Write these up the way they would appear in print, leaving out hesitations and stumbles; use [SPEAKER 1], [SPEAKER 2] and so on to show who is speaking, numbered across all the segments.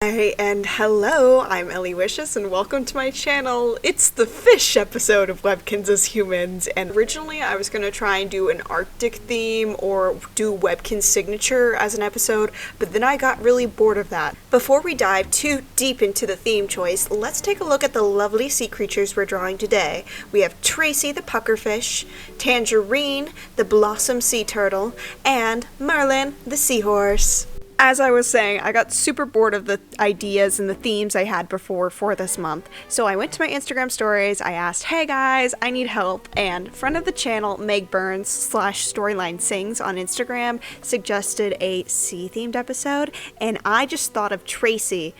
[SPEAKER 1] Hi and hello, I'm Ellie Wishes and welcome to my channel. It's the fish episode of Webkinz as Humans, and originally I was going to try and do an Arctic theme or do Webkinz signature as an episode, but then I got really bored of that. Before we dive too deep into the theme choice, let's take a look at the lovely sea creatures we're drawing today. We have Tracy the pufferfish, Tangerine the blossom sea turtle, and Merlin the seahorse. As I was saying, I got super bored of the ideas and the themes I had before for this month, so I went to my Instagram stories, I asked, hey guys, I need help, and friend of the channel, Meg Burns /Storyline Sings on Instagram, suggested a sea-themed episode, and I just thought of Tracy.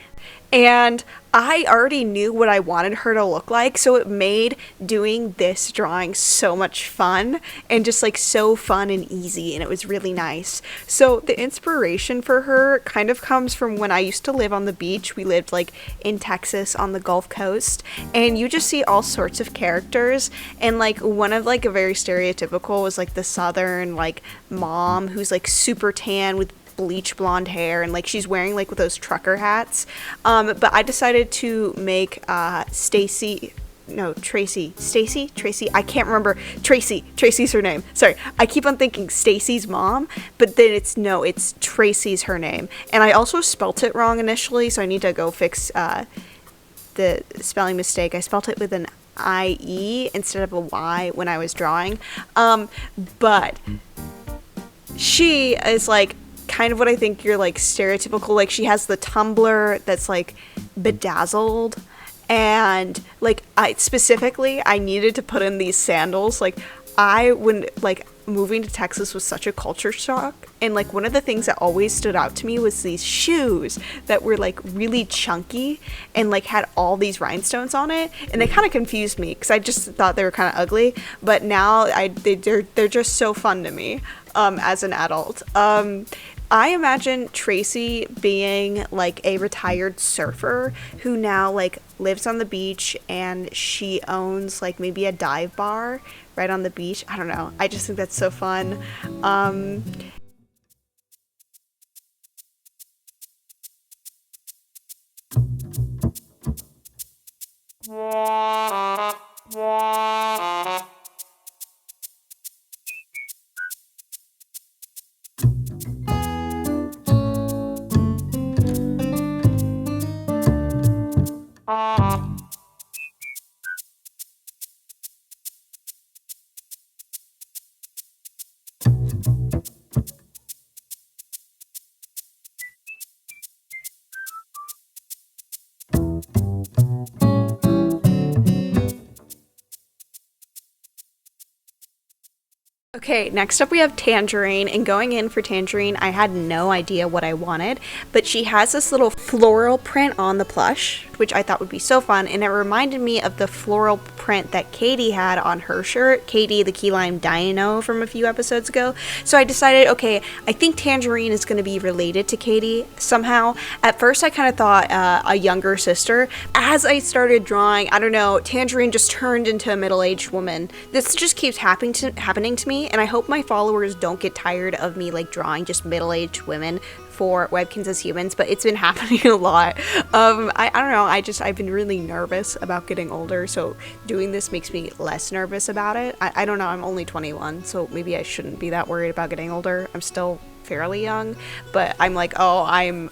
[SPEAKER 1] And I already knew what I wanted her to look like, so it made doing this drawing so much fun, and just like so fun and easy, and it was really nice. So the inspiration for her kind of comes from when I used to live on the beach. We lived like in Texas on the Gulf Coast, and you just see all sorts of characters, and like one of like a very stereotypical was like the southern like mom who's like super tan with bleach blonde hair, and like she's wearing like with those trucker hats, but I decided to make Tracy's her name. Sorry, I keep on thinking Stacy's mom, but then it's Tracy's her name, and I also spelt it wrong initially, so I need to go fix the spelling mistake. I spelt it with an IE instead of a Y when I was drawing, but she is like kind of what I think you're like stereotypical, like she has the tumbler that's like bedazzled, and like I needed to put in these sandals. Like when like moving to Texas was such a culture shock, and like one of the things that always stood out to me was these shoes that were like really chunky and like had all these rhinestones on it, and they kind of confused me because I just thought they were kind of ugly, but now they're just so fun to me as an adult. I imagine Tracy being like a retired surfer who now like lives on the beach, and she owns like maybe a dive bar right on the beach. I don't know. I just think that's so fun. Okay, next up we have Tangerine, and going in for Tangerine, I had no idea what I wanted, but she has this little floral print on the plush, which I thought would be so fun, and it reminded me of the floral print that Katie had on her shirt, Katie the key lime dino from a few episodes ago. So I decided, okay, I think Tangerine is going to be related to Katie somehow. At first I kind of thought a younger sister. As I started drawing, I don't know, Tangerine just turned into a middle-aged woman. This just keeps happening to me, and I hope my followers don't get tired of me like drawing just middle-aged women for Webkinz as Humans, but it's been happening a lot. I don't know, I've been really nervous about getting older, so doing this makes me less nervous about it. I don't know, I'm only 21, so maybe I shouldn't be that worried about getting older. I'm still fairly young, but I'm like, oh, I'm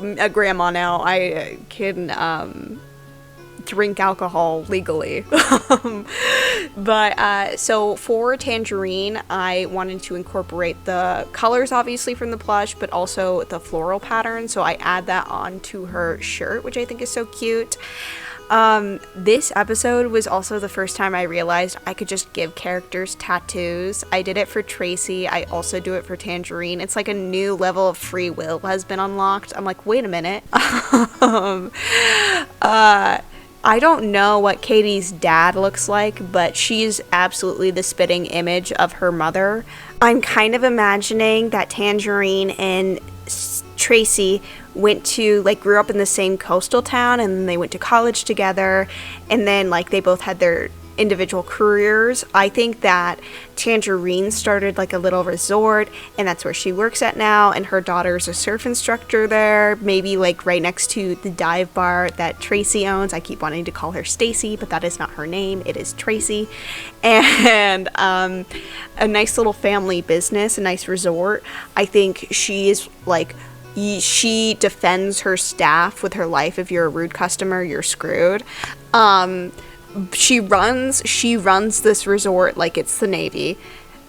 [SPEAKER 1] a grandma now. I can drink alcohol legally. But so for Tangerine, I wanted to incorporate the colors obviously from the plush, but also the floral pattern, so I add that onto her shirt, which I think is so cute. This episode was also the first time I realized I could just give characters tattoos. I did it for Tracy, I also do it for Tangerine. It's like a new level of free will has been unlocked. I'm like, wait a minute. I don't know what Katie's dad looks like, but she's absolutely the spitting image of her mother. I'm kind of imagining that Tangerine and Tracy grew up in the same coastal town, and then they went to college together, and then like they both had their individual careers. I think that Tangerine started like a little resort, and that's where she works at now, and her daughter's a surf instructor there, maybe like right next to the dive bar that Tracy owns. I keep wanting to call her Stacy, but that is not her name. It is Tracy. And a nice little family business, a nice resort. I think she is like, she defends her staff with her life. If you're a rude customer, you're screwed. She runs this resort like it's the Navy,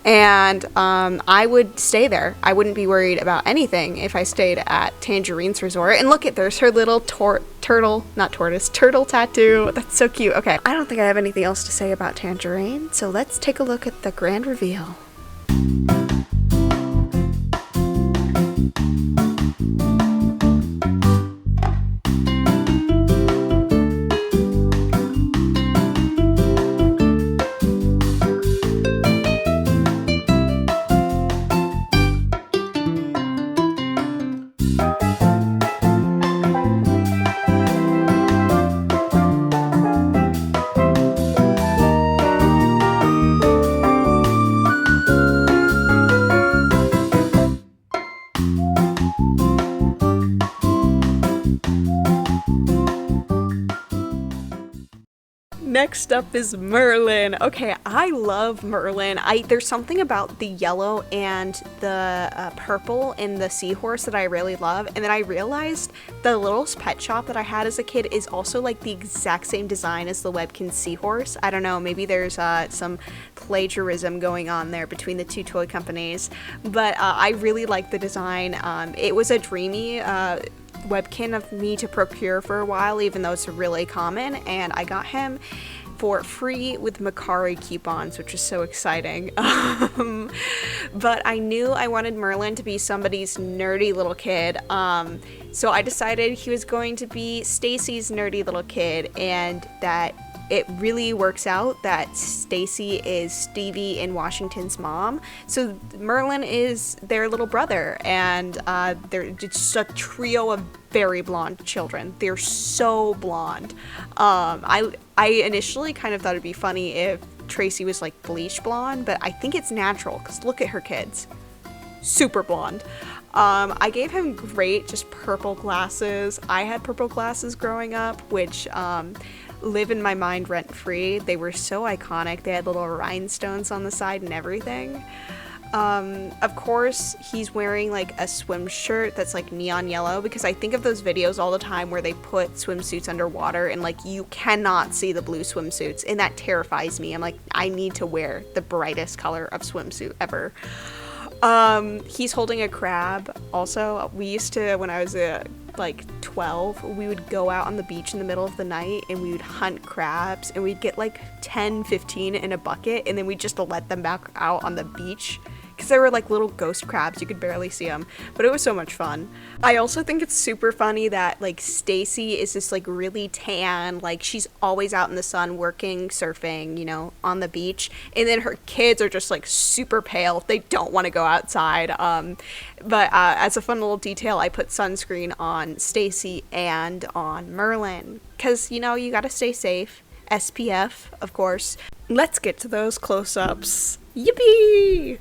[SPEAKER 1] and I would stay there. I wouldn't be worried about anything if I stayed at Tangerine's resort. And look, there's her little turtle tattoo. That's so cute. Okay, I don't think I have anything else to say about Tangerine, so let's take a look at the grand reveal. Next up is Merlin. Okay, I love Merlin. There's something about the yellow and the purple in the seahorse that I really love. And then I realized the little pet shop that I had as a kid is also like the exact same design as the Webkinz seahorse. I don't know, maybe there's some plagiarism going on there between the two toy companies. But I really like the design. It was a dreamy Webkin of me to procure for a while, even though it's really common, and I got him for free with Macari coupons, which is so exciting. But I knew I wanted Merlin to be somebody's nerdy little kid, so I decided he was going to be Stacy's nerdy little kid, and that it really works out that Stacy is Stevie and Washington's mom. So Merlin is their little brother, and they're just a trio of very blonde children. They're so blonde. I initially kind of thought it'd be funny if Tracy was like bleach blonde, but I think it's natural because look at her kids. Super blonde. I gave him great just purple glasses. I had purple glasses growing up, which live in my mind rent-free. They were so iconic. They had little rhinestones on the side and everything. Of course, he's wearing like a swim shirt that's like neon yellow, because I think of those videos all the time where they put swimsuits underwater and like you cannot see the blue swimsuits, and that terrifies me. I'm like, I need to wear the brightest color of swimsuit ever. He's holding a crab. Also, we used to, when I was like 12, we would go out on the beach in the middle of the night and we would hunt crabs, and we'd get like 10, 15 in a bucket, and then we'd just let them back out on the beach because they were like little ghost crabs. You could barely see them, but it was so much fun. I also think it's super funny that like Stacy is this like really tan, like she's always out in the sun working, surfing, you know, on the beach, and then her kids are just like super pale. They don't want to go outside. But as a fun little detail, I put sunscreen on Stacy and on Merlin because, you know, you gotta stay safe. SPF, of course. Let's get to those close-ups. Yippee!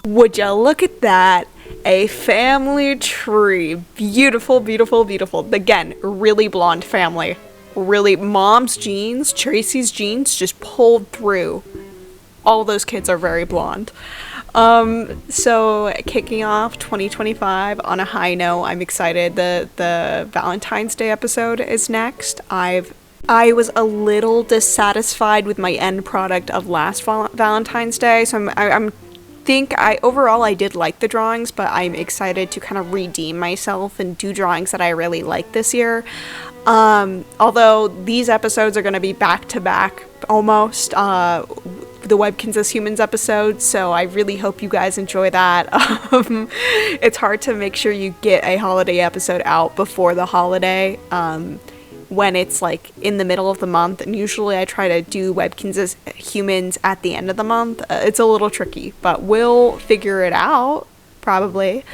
[SPEAKER 1] Would you look at that? A family tree. Beautiful, beautiful, beautiful. Again, really blonde family. Really, mom's genes, Tracy's genes just pulled through. All those kids are very blonde. So kicking off 2025 on a high note, I'm excited. The Valentine's Day episode is next. I was a little dissatisfied with my end product of last Valentine's Day, so overall I did like the drawings, but I'm excited to kind of redeem myself and do drawings that I really like this year. Although these episodes are going to be back to back almost, the Webkinz as Humans episode, so I really hope you guys enjoy that. It's hard to make sure you get a holiday episode out before the holiday, when it's like in the middle of the month, and usually I try to do Webkinz as Humans at the end of the month. It's a little tricky, but we'll figure it out, probably.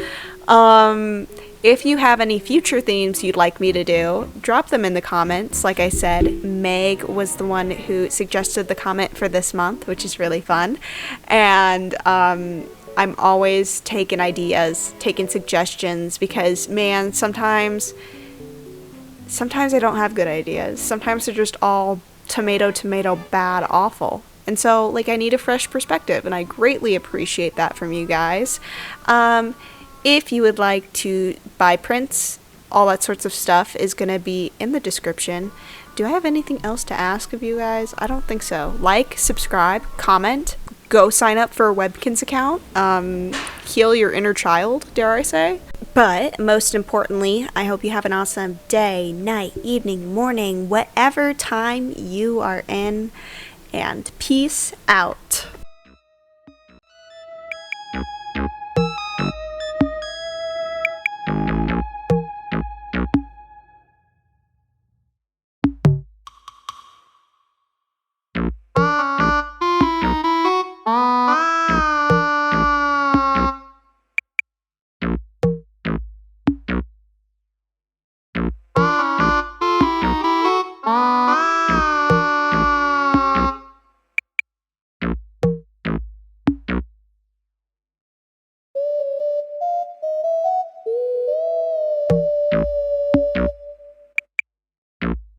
[SPEAKER 1] If you have any future themes you'd like me to do, drop them in the comments. Like I said, Meg was the one who suggested the comment for this month, which is really fun. And I'm always taking ideas, taking suggestions, because, man, sometimes I don't have good ideas. Sometimes they're just all tomato, bad, awful. And so, like, I need a fresh perspective, and I greatly appreciate that from you guys. If you would like to buy prints, all that sorts of stuff is going to be in the description. Do I have anything else to ask of you guys? I don't think so. Like, subscribe, comment, go sign up for a Webkinz account, heal your inner child, dare I say. But most importantly, I hope you have an awesome day, night, evening, morning, whatever time you are in, and peace out.